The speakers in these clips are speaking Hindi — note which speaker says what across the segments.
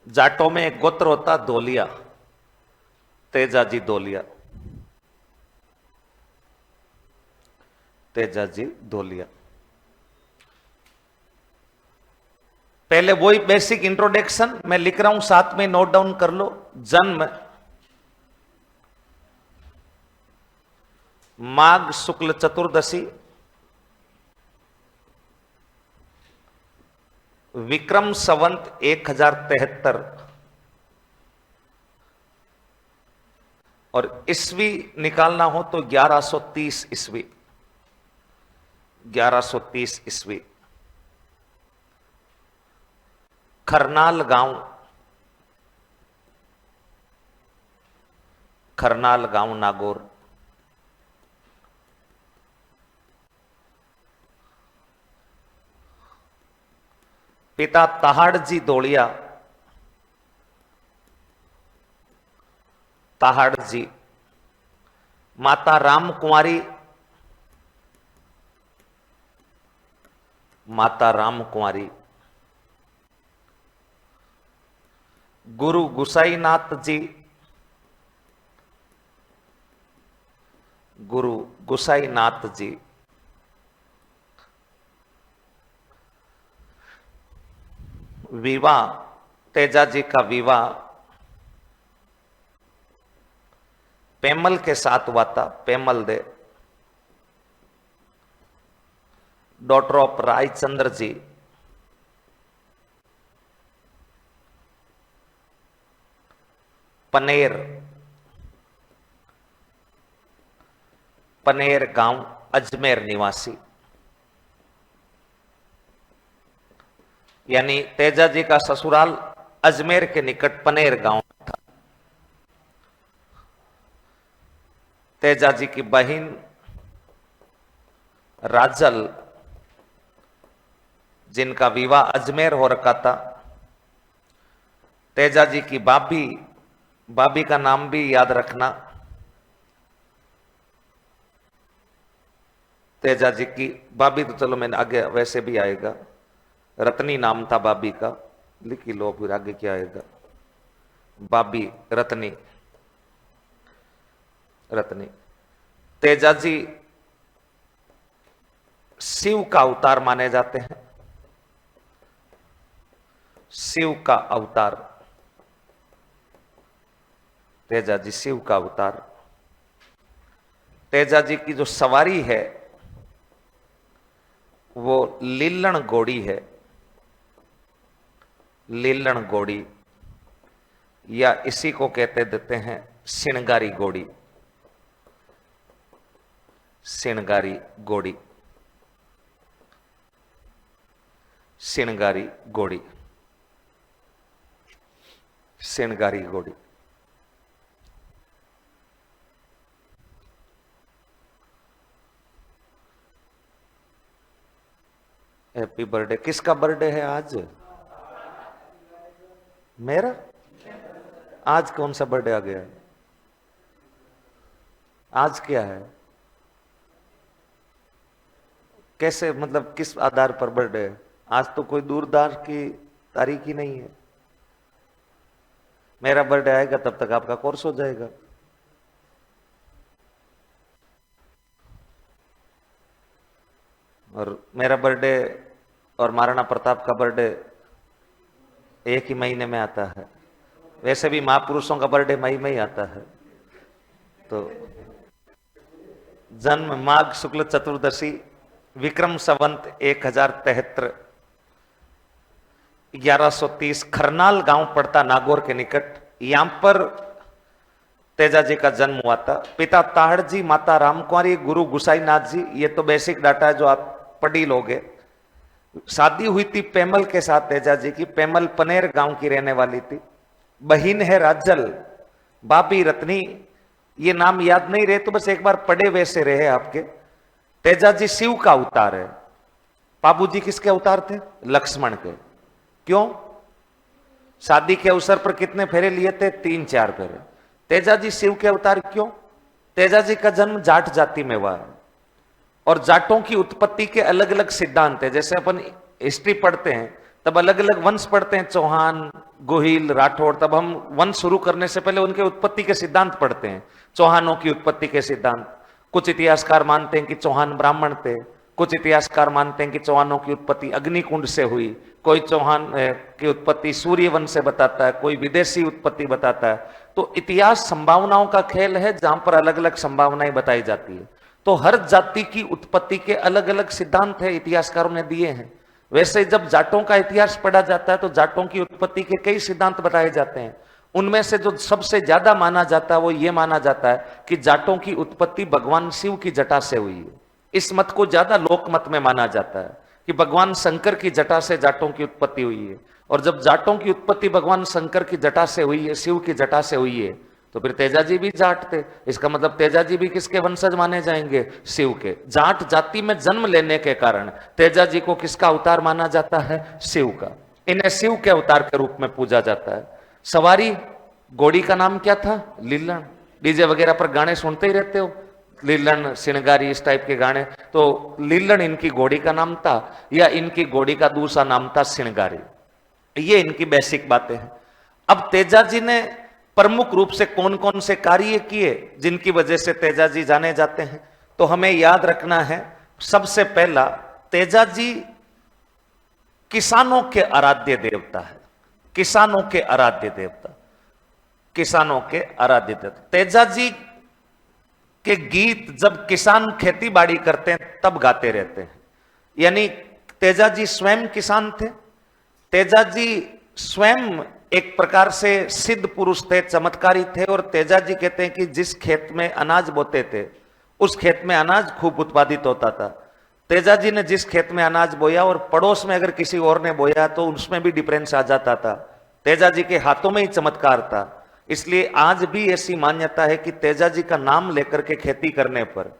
Speaker 1: जाटों में एक गोत्र होता धोलिया, तेजाजी धोलिया, तेजाजी धोलिया। पहले वही बेसिक इंट्रोडक्शन मैं लिख रहा हूं, साथ में नोट डाउन कर लो। जन्म माघ शुक्ल चतुर्दशी, विक्रम संवत 1073 और ईस्वी निकालना हो तो 1130 ईस्वी, 1130 ईस्वी। खरनाल गांव, खरनाल गांव नागौर। पिता ताहाड़जी धोलिया, ताहाड़जी। माता राम कुमारी, माता राम कुमारी। गुरु गुसाईनाथ जी, गुरु गुसाईनाथ जी। विवाह, तेजाजी का विवाह पेमल के साथ हुआ था, पेमल दे, डॉटर ऑफ रायचंद्र जी। पनेर, पनेर गांव, अजमेर निवासी। यानी तेजाजी का ससुराल अजमेर के निकट पनेर गांव था। तेजाजी की बहन राजल, जिनका विवाह अजमेर हो रखा था। तेजाजी की भाभी, भाभी का नाम भी याद रखना, तेजाजी की भाभी तो चलो मैंने आगे वैसे भी आएगा, रत्नी नाम था भाभी का, लिख लो फिर आगे क्या आएगा। भाभी रत्नी, रत्नी। तेजाजी शिव का अवतार माने जाते हैं, शिव का अवतार, तेजाजी शिव का अवतार। तेजाजी की जो सवारी है वो लीलण घोड़ी है, लीलण घोड़ी, या इसी को कहते देते हैं सिणगारी घोड़ी, सिणगारी घोड़ी, सिणगारी घोड़ी, सिणगारी घोड़ी। Happy birthday. किसका बर्थडे है आज? मेरा? आज कौन सा बर्थडे आ गया? आज क्या है? कैसे, मतलब किस आधार पर बर्थडे है? आज तो कोई दूरदार की तारीख ही नहीं है। मेरा बर्थडे आएगा तब तक आपका कोर्स हो जाएगा। और मेरा बर्थडे और महाराणा प्रताप का बर्थडे एक ही महीने में आता है। वैसे भी महापुरुषों का बर्थडे मई में ही आता है। तो जन्म माघ शुक्ल चतुर्दशी, विक्रम संवत 1073, 1130, खरनाल गांव पड़ता नागौर के निकट। यहां पर तेजाजी का जन्म हुआ था। पिता ताहड़जी, माता रामकुमारी, गुरु गुसाईनाथ जी। ये तो बेसिक डाटा है जो आप पढ़ ही लोगे। शादी हुई थी पेमल के साथ तेजाजी की। पेमल पनेर गांव की रहने वाली थी। बहन है राजल, भाभी रत्नी। ये नाम याद नहीं रहे तो बस एक बार पढ़े वैसे रहे आपके। तेजाजी शिव का अवतार है। बाबूजी किसके अवतार थे? लक्ष्मण के। क्यों? शादी के अवसर पर कितने फेरे लिए थे? 3-4 फेरे। तेजाजी शिव के अवतार क्यों? तेजाजी का जन्म जाट जाति में हुआ है और जाटों की उत्पत्ति के अलग अलग सिद्धांत है। जैसे अपन हिस्ट्री पढ़ते हैं तब अलग अलग वंश पढ़ते हैं, चौहान, गोहिल, राठौड़। तब हम वंश शुरू करने से पहले उनके उत्पत्ति के सिद्धांत पढ़ते हैं, चौहानों की उत्पत्ति के सिद्धांत। कुछ इतिहासकार मानते हैं कि चौहान ब्राह्मण थे, कुछ इतिहासकार मानते हैं कि चौहानों की उत्पत्ति अग्निकुंड से हुई, कोई चौहान की उत्पत्ति सूर्य वंश से बताता है, कोई विदेशी उत्पत्ति बताता है। तो इतिहास संभावनाओं का खेल है, जहां पर अलग अलग संभावनाएं बताई जाती है। तो हर जाति की उत्पत्ति के अलग अलग सिद्धांत है, इतिहासकारों ने दिए हैं। वैसे जब जाटों का इतिहास पढ़ा जाता है तो जाटों की उत्पत्ति के कई सिद्धांत बताए जाते हैं। उनमें से जो सबसे ज्यादा माना जाता है वो ये माना जाता है कि जाटों की उत्पत्ति भगवान शिव की जटा से हुई है। इस मत को ज्यादा लोक मत में माना जाता है कि भगवान शंकर की जटा से जाटों की उत्पत्ति हुई है। और जब जाटों की उत्पत्ति भगवान शंकर की जटा से हुई है, शिव की जटा से हुई है, तो फिर तेजाजी भी जाट थे। इसका मतलब तेजाजी भी किसके वंशज माने जाएंगे? शिव के। जाट जाति में जन्म लेने के कारण तेजाजी को किसका अवतार माना जाता है? शिव का। इन्हें शिव के अवतार के रूप में पूजा जाता है। सवारी घोड़ी का नाम क्या था? लीलन। डीजे वगैरह पर गाने सुनते ही रहते हो, लीलन, सिणगारी, इस टाइप के गाने। तो लीलन इनकी घोड़ी का नाम था, या इनकी घोड़ी का दूसरा नाम था सिणगारी। ये इनकी बेसिक बातें हैं। अब तेजाजी ने प्रमुख रूप से कौन कौन से कार्य किए जिनकी वजह से तेजाजी जाने जाते हैं? तो हमें याद रखना है, सबसे पहला, तेजाजी किसानों के आराध्य देवता है। किसानों के आराध्य देवता, किसानों के आराध्य देवता। तेजाजी के गीत जब किसान खेती बाड़ी करते हैं तब गाते रहते हैं। यानी तेजाजी स्वयं किसान थे। तेजाजी स्वयं एक प्रकार से सिद्ध पुरुष थे, चमत्कारी थे। और तेजाजी कहते हैं कि जिस खेत में अनाज बोते थे उस खेत में अनाज खूब उत्पादित होता था। तेजाजी ने जिस खेत में अनाज बोया और पड़ोस में अगर किसी और ने बोया तो उसमें भी डिफरेंस आ जाता था। तेजाजी के हाथों में ही चमत्कार था। इसलिए आज भी ऐसी मान्यता है कि तेजाजी का नाम लेकर के खेती करने पर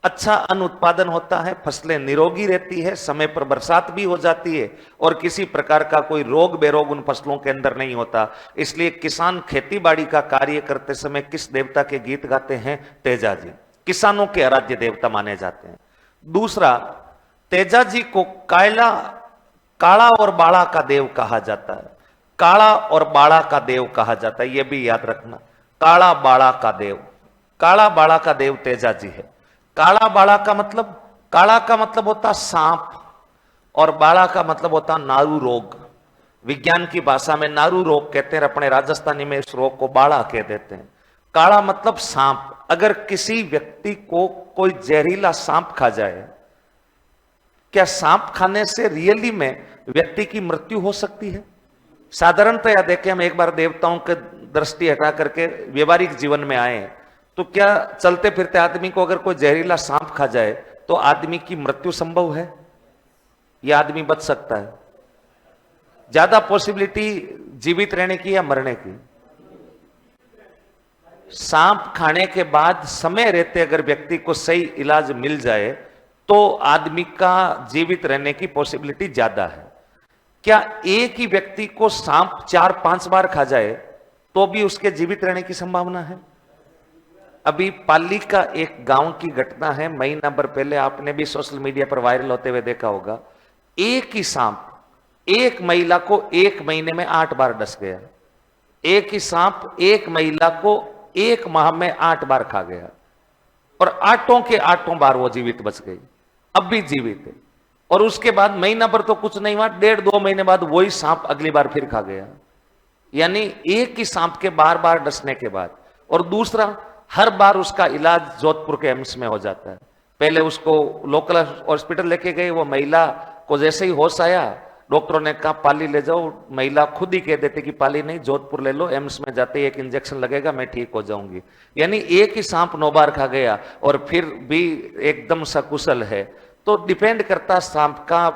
Speaker 1: अच्छा अन्न उत्पादन होता है, फसलें निरोगी रहती है, समय पर बरसात भी हो जाती है और किसी प्रकार का कोई रोग बेरोग उन फसलों के अंदर नहीं होता। इसलिए किसान खेती बाड़ी का कार्य करते समय किस देवता के गीत गाते हैं? तेजाजी। किसानों के आराध्य देवता माने जाते हैं। दूसरा, तेजाजी को काला और बाड़ा का देव कहा जाता है। काला और बाड़ा का देव कहा जाता है, यह भी याद रखना। काला बाड़ा का देव, काला बाड़ा का देव तेजाजी है। काला बाड़ा का मतलब, काला का मतलब होता सांप और बाड़ा का मतलब होता नारू रोग। विज्ञान की भाषा में नारू रोग कहते हैं, अपने राजस्थानी में इस रोग को बाड़ा कह देते हैं। काला मतलब सांप। अगर किसी व्यक्ति को कोई जहरीला सांप खा जाए, क्या सांप खाने से रियली में व्यक्ति की मृत्यु हो सकती है? साधारणतया देखें, हम एक बार देवताओं के दृष्टि हटा करके व्यवहारिक जीवन में आए, तो क्या चलते फिरते आदमी को अगर कोई जहरीला सांप खा जाए तो आदमी की मृत्यु संभव है या आदमी बच सकता है? ज्यादा पॉसिबिलिटी जीवित रहने की या मरने की? सांप खाने के बाद समय रहते अगर व्यक्ति को सही इलाज मिल जाए तो आदमी का जीवित रहने की पॉसिबिलिटी ज्यादा है। क्या एक ही व्यक्ति को सांप 4-5 बार खा जाए तो भी उसके जीवित रहने की संभावना है? अभी पाली का एक गांव की घटना है, महीना भर पहले, आपने भी सोशल मीडिया पर वायरल होते हुए देखा होगा। एक ही सांप एक महिला को 1 महीने में 8 बार डस गया। एक ही सांप एक महिला को 1 माह में 8 बार खा गया और 8 के 8 बार वो जीवित बच गई, अब भी जीवित है। और उसके बाद महीना भर तो कुछ नहीं हुआ, 1.5-2 महीने बाद वही सांप अगली बार फिर खा गया। यानी एक ही सांप के बार बार डसने के बाद। और दूसरा, हर बार उसका इलाज जोधपुर के एम्स में हो जाता है। पहले उसको लोकल हॉस्पिटल लेके गए, वो महिला को जैसे ही होश आया डॉक्टरों ने कहा पाली ले जाओ। महिला खुद ही कह देती कि पाली नहीं, जोधपुर ले लो, एम्स में जाते ही 1 इंजेक्शन लगेगा, मैं ठीक हो जाऊंगी। यानी एक ही सांप 9 बार खा गया और फिर भी एकदम सकुशल है। तो डिपेंड करता सांप का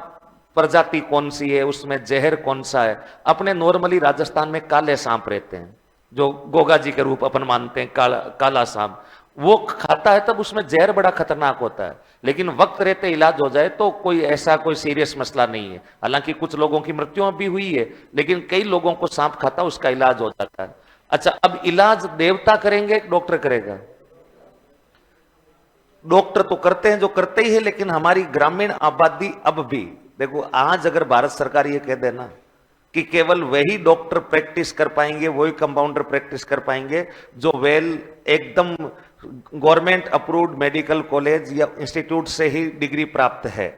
Speaker 1: प्रजाति कौन सी है, उसमें जहर कौन सा है। अपने नॉर्मली राजस्थान में काले सांप रहते हैं जो गोगा जी के रूप अपन मानते हैं, काला सांप, वो खाता है तब उसमें जहर बड़ा खतरनाक होता है। लेकिन वक्त रहते इलाज हो जाए तो कोई ऐसा कोई सीरियस मसला नहीं है। हालांकि कुछ लोगों की मृत्यु भी हुई है, लेकिन कई लोगों को सांप खाता उसका इलाज हो जाता है। अच्छा, अब इलाज देवता करेंगे, डॉक्टर करेगा? डॉक्टर तो करते हैं जो करते ही है, लेकिन हमारी ग्रामीण आबादी अब भी देखो आज अगर भारत सरकार ये कह देना कि केवल वही डॉक्टर प्रैक्टिस कर पाएंगे, वही कंपाउंडर प्रैक्टिस कर पाएंगे जो वेल एकदम गवर्नमेंट अप्रूव्ड मेडिकल कॉलेज या इंस्टीट्यूट से ही डिग्री प्राप्त है,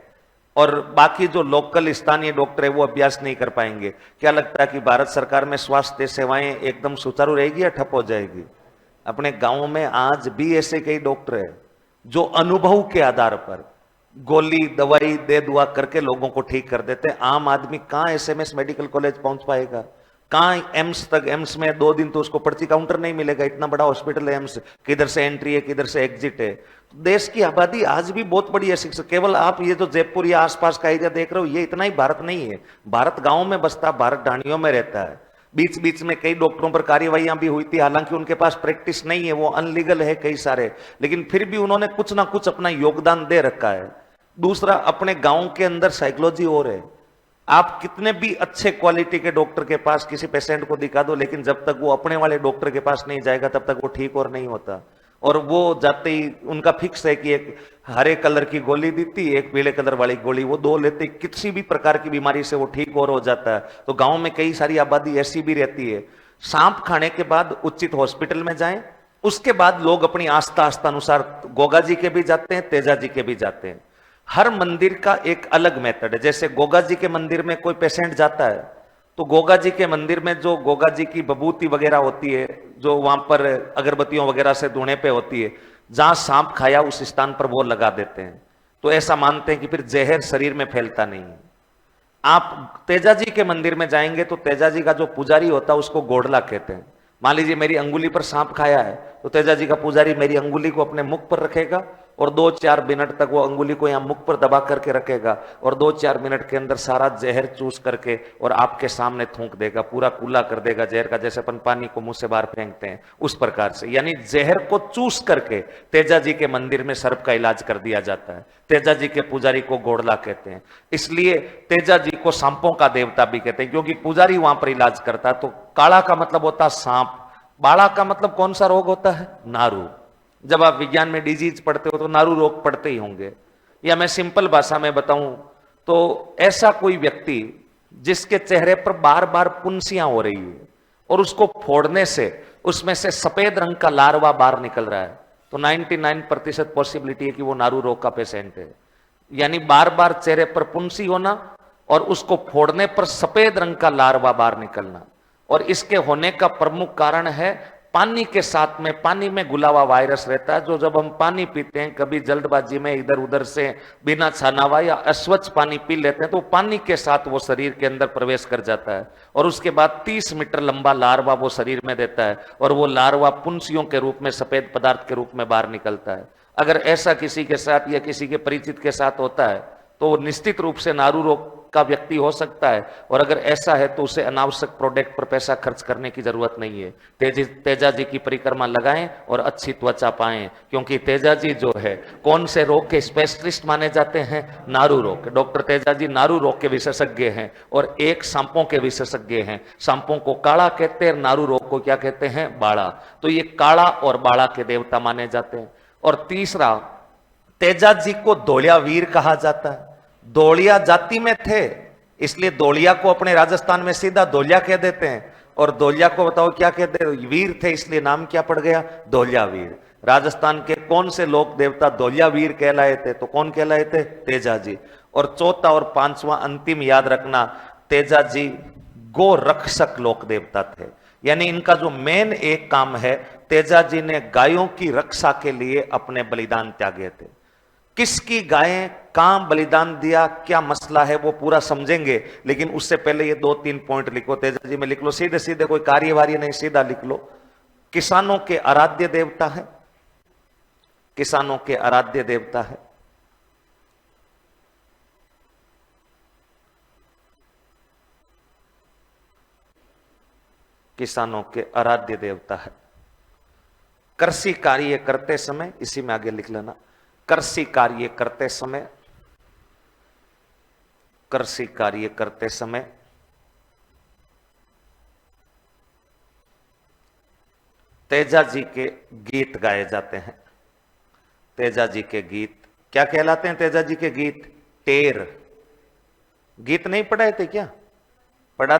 Speaker 1: और बाकी जो लोकल स्थानीय डॉक्टर है वो अभ्यास नहीं कर पाएंगे, क्या लगता है कि भारत सरकार में स्वास्थ्य सेवाएं एकदम सुचारू रहेगी या ठप हो जाएगी? अपने गांव में आज भी ऐसे कई डॉक्टर हैं जो अनुभव के आधार पर गोली दवाई दे दुआ करके लोगों को ठीक कर देते हैं। आम आदमी कहां एसएमएस मेडिकल कॉलेज पहुंच पाएगा, कहां एम्स तक? एम्स में 2 दिन तो उसको पर्ची काउंटर नहीं मिलेगा, इतना बड़ा हॉस्पिटल है एम्स, किधर से एंट्री है किधर से एग्जिट है। देश की आबादी आज भी बहुत बड़ी है, शिक्षा केवल आप ये जो जयपुर या आसपास का एरिया देख रहे हो ये इतना ही भारत नहीं है। भारत गांव में बसता, भारत ढाणियों में रहता है। बीच बीच में कई डॉक्टरों पर कार्यवाहियां भी हुई थी, हालांकि उनके पास प्रैक्टिस नहीं है, वो अनलीगल है कई सारे, लेकिन फिर भी उन्होंने कुछ ना कुछ अपना योगदान दे रखा है। दूसरा, अपने गांव के अंदर साइकोलॉजी और है, आप कितने भी अच्छे क्वालिटी के डॉक्टर के पास किसी पेशेंट को दिखा दो, लेकिन जब तक वो अपने वाले डॉक्टर के पास नहीं जाएगा तब तक वो ठीक और नहीं होता। और वो जाते ही उनका फिक्स है कि एक हरे कलर की गोली दी थी, एक पीले कलर वाली गोली, वो 2 लेते किसी भी प्रकार की बीमारी से वो ठीक और हो जाता है। तो गांव में कई सारी आबादी ऐसी भी रहती है। सांप खाने के बाद उचित हॉस्पिटल में जाएं, उसके बाद लोग अपनी आस्था अनुसार गोगा जी के भी जाते हैं, तेजा जी के भी जाते हैं। हर मंदिर का एक अलग मेथड है। जैसे गोगा जी के मंदिर में कोई पेशेंट जाता है तो गोगा जी के मंदिर में जो गोगा जी की बबूती वगैरह होती है, जो वहां पर अगरबत्तियों वगैरह से धुने पे होती है, जहां सांप खाया उस स्थान पर वो लगा देते हैं। तो ऐसा मानते हैं कि फिर जहर शरीर में फैलता नहीं है। आप तेजा जी के मंदिर में जाएंगे तो तेजा जी का जो पुजारी होता है उसको गोडला कहते हैं। मान लीजिए मेरी अंगुली पर सांप खाया है तो तेजा जी का पुजारी मेरी अंगुली को अपने मुख पर रखेगा और 2-4 मिनट तक वो अंगुली को यहां मुख पर दबा करके रखेगा और 2-4 मिनट के अंदर सारा जहर चूस करके और आपके सामने थूक देगा, पूरा कूला कर देगा जहर का, जैसे अपन पानी को मुंह से बाहर फेंकते हैं उस प्रकार से। यानी जहर को चूस करके तेजा जी के मंदिर में सर्प का इलाज कर दिया जाता है। तेजा जी के पुजारी को गोडला कहते हैं, इसलिए तेजा जी को सांपों का देवता भी कहते हैं, क्योंकि पुजारी वहां पर इलाज करता है। तो काला का मतलब होता है सांप, बाड़ा का मतलब कौन सा रोग होता है? नारू। जब आप विज्ञान में डिजीज पढ़ते हो तो नारू रोग पढ़ते ही होंगे। या मैं सिंपल भाषा में बताऊं तो ऐसा कोई व्यक्ति जिसके चेहरे पर बार बार पुंसियां हो रही है और उसको फोड़ने से उसमें से सफेद रंग का लार्वा बाहर निकल रहा है, तो 99% पॉसिबिलिटी है कि वो नारू रोग का पेशेंट है। यानी बार बार चेहरे पर पुंसी होना और उसको फोड़ने पर सफेद रंग का लार्वा बाहर निकलना। और इसके होने का प्रमुख कारण है पानी के साथ में, पानी में घुला हुआ वायरस रहता है, जो जब हम पानी पीते हैं कभी जल्दबाजी में इधर उधर से बिना छाना हुआ या अस्वच्छ पानी पी लेते हैं तो पानी के साथ वो शरीर के अंदर प्रवेश कर जाता है और उसके बाद 30 मीटर लंबा लार्वा वो शरीर में देता है और वो लार्वा पुंसियों के रूप में सफेद पदार्थ के रूप में बाहर निकलता है। अगर ऐसा किसी के साथ या किसी के परिचित के साथ होता है तो वो निश्चित रूप से नारू रोग का व्यक्ति हो सकता है, और अगर ऐसा है तो उसे अनावश्यक प्रोडक्ट पर पैसा खर्च करने की जरूरत नहीं है। तेजा जी की परिक्रमा लगाएं और अच्छी त्वचा पाएं, क्योंकि तेजा जी जो है कौन से रोग के स्पेशलिस्ट माने जाते हैं? नारू रोग। डॉक्टर तेजा जी नारू रोग के विशेषज्ञ हैं और एक सांपों के विशेषज्ञ हैं। सांपों को काड़ा कहते हैं, नारू रोग को क्या कहते हैं? बाड़ा। तो ये काड़ा और बाड़ा के देवता माने जाते हैं। और तीसरा, तेजा जी को धोलिया वीर कहा जाता है। धोलिया जाति में थे इसलिए धोलिया को अपने राजस्थान में सीधा धोलिया कह देते हैं, और धोलिया को बताओ क्या कहते हैं? वीर थे, इसलिए नाम क्या पड़ गया? धोलिया वीर। राजस्थान के कौन से लोक देवता धोलिया वीर कहलाए थे? तो कौन कहलाए थे? तेजा जी। और चौथा और पांचवा अंतिम याद रखना, तेजा जी गो रक्षक लोक देवता थे। यानी इनका जो मेन एक काम है, तेजा जी ने गायों की रक्षा के लिए अपने बलिदान त्यागे थे। किसकी गायें कहां बलिदान दिया, क्या मसला है, वो पूरा समझेंगे, लेकिन उससे पहले ये 2-3 पॉइंट लिखो। तेजा जी में लिख लो, सीधे सीधे, कोई कार्यवाही नहीं, सीधा लिख लो। किसानों के आराध्य देवता है, किसानों के आराध्य देवता है। किसानों के आराध्य देवता है। कृषि कार्य करते समय, इसी में आगे लिख लेना, कृषि कार्य करते समय, कृषि कार्य करते समय तेजा जी के गीत गाए जाते हैं। तेजा जी के गीत क्या कहलाते हैं? तेजा जी के गीत टेर। गीत नहीं पढ़ाए थे क्या? पढ़ा